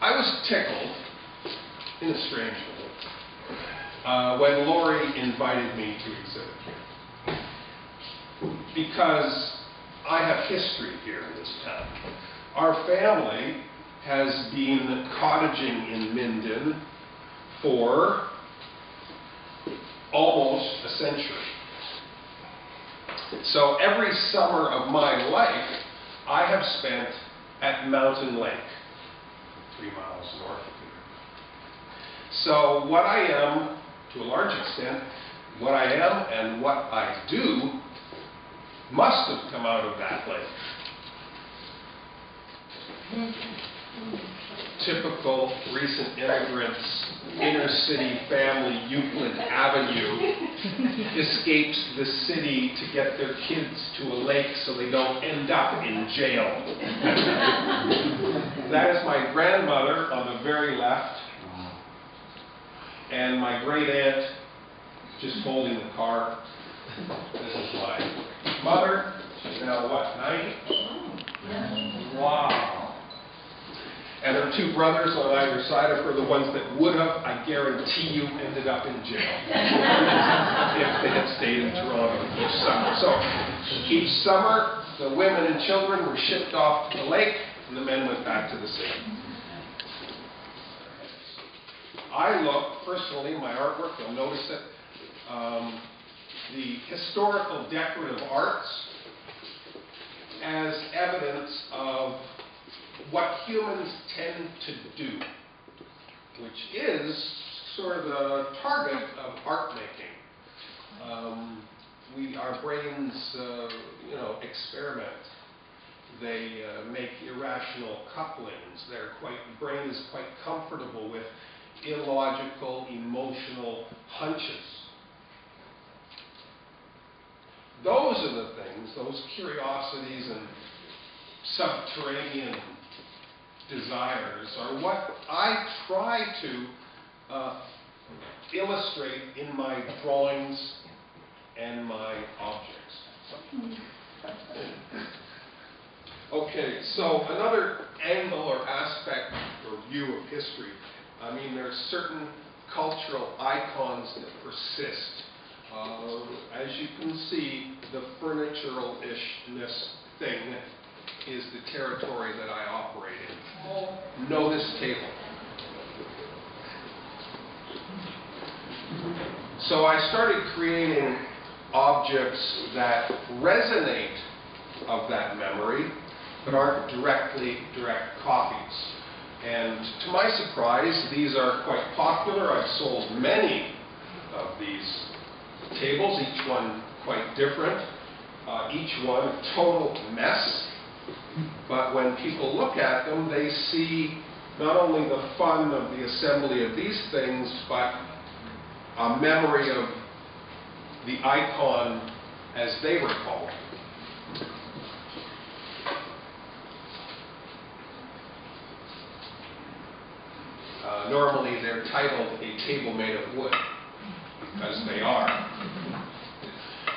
I was tickled, in a strange way, when Lori invited me to exhibit here. Because I have history here in this town. Our family has been cottaging in Minden for almost a century. So every summer of my life, I have spent at Mountain Lake, 3 miles north of here. So what I am, to a large extent, what I am and what I do must have come out of that lake. Typical recent immigrants, inner city family, Euclid Avenue, escapes the city to get their kids to a lake so they don't end up in jail. That is my grandmother on the very left, and my great aunt just holding the car. This is my mother. She's now what, 90? Wow. And her 2 brothers on either side of her, the ones that would have, I guarantee you, ended up in jail if they had stayed in Toronto each summer. So each summer, the women and children were shipped off to the lake, and the men went back to the city. I look, personally, my artwork, you'll notice it, the historical decorative arts as evidence of what humans tend to do, which is sort of the target of art making. Our brains, experiment. They make irrational couplings. Brain is quite comfortable with illogical, emotional hunches. Those are the things, those curiosities and subterranean desires are what I try to illustrate in my drawings and my objects. Okay, so another angle or aspect or view of history. I mean, there are certain cultural icons that persist. As you can see, the furnitural-ishness thing is the territory that I operate in. Know this table. So I started creating objects that resonate of that memory, but aren't direct copies. And to my surprise, these are quite popular. I've sold many of these tables, each one quite different, each one a total mess. But when people look at them, they see not only the fun of the assembly of these things, but a memory of the icon as they were called. Normally they're titled A Table Made of Wood, because they are.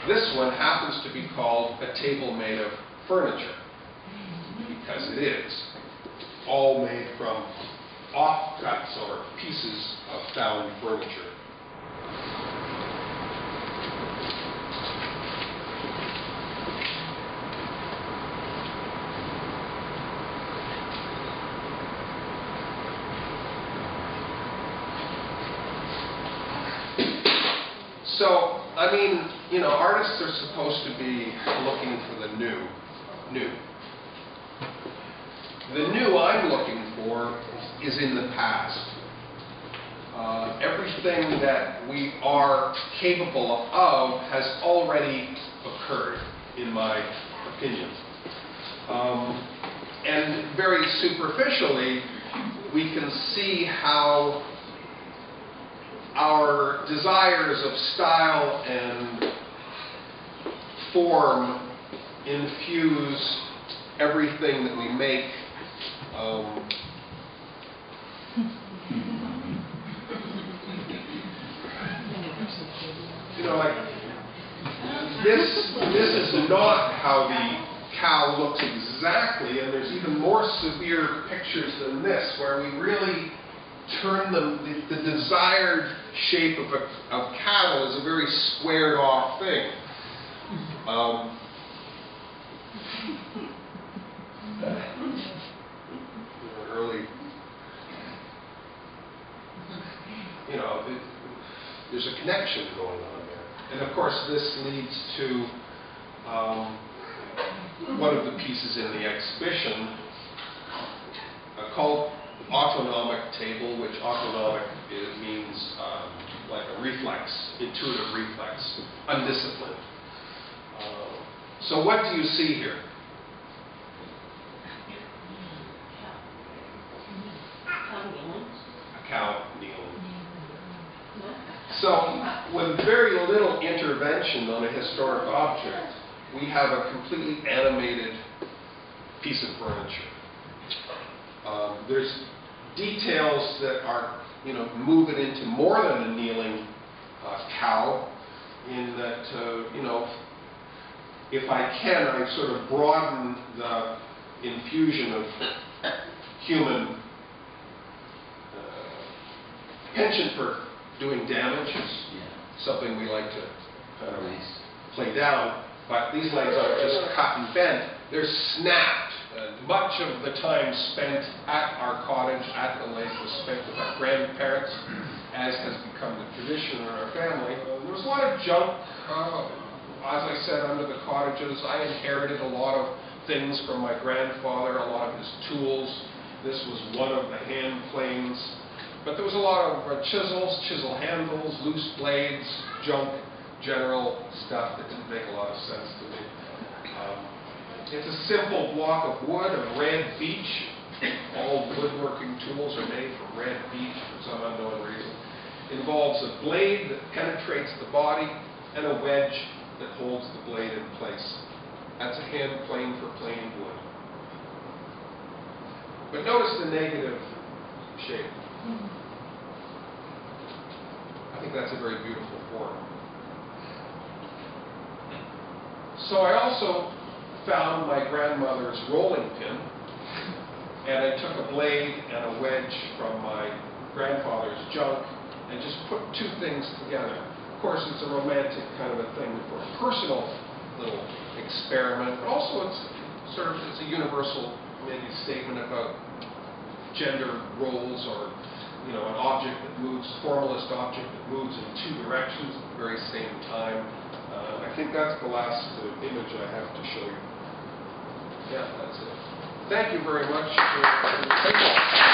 This one happens to be called A Table Made of Furniture, because it is. All made from offcuts or pieces of found furniture. So, I mean, artists are supposed to be looking for the new. The new I'm looking for is in the past. Everything that we are capable of has already occurred, in my opinion. And very superficially, we can see how our desires of style and form infuse everything that we make. Like this is not how the cow looks exactly, and there's even more severe pictures than this, where we really turn the desired shape of cattle is a very squared off thing. Early, there's a connection going on there. And of course, this leads to one of the pieces in the exhibition called autonomic table, which autonomic means like a reflex, intuitive reflex, undisciplined. So what do you see here? A cow kneeling. So with very little intervention on a historic object, we have a completely animated piece of furniture. There's details that are, move it into more than a kneeling cow, in that, if I can, I sort of broaden the infusion of human penchant for doing damage is something we like to kind of play down. But these legs aren't just cut and bent, they're snapped. Much of the time spent at our cottage, at the lake, was spent with our grandparents, as has become the tradition in our family. There was a lot of junk, as I said, under the cottages. I inherited a lot of things from my grandfather, a lot of his tools. This was one of the hand planes. But there was a lot of chisels, chisel handles, loose blades, junk, general stuff that didn't make a lot of sense to me. It's a simple block of wood of red beech. All woodworking tools are made from red beech for some unknown reason. It involves a blade that penetrates the body and a wedge that holds the blade in place. That's a hand plane for planing wood. But notice the negative shape. I think that's a very beautiful form. So I also found my grandmother's rolling pin, and I took a blade and a wedge from my grandfather's junk and just put two things together. Of course, it's a romantic kind of a thing for a personal little experiment, but also it's a universal maybe statement about gender roles, or an object that moves, formalist object that moves in two directions at the very same time. I think that's the last image I have to show you. Yeah, that's it. Thank you very much for your attention.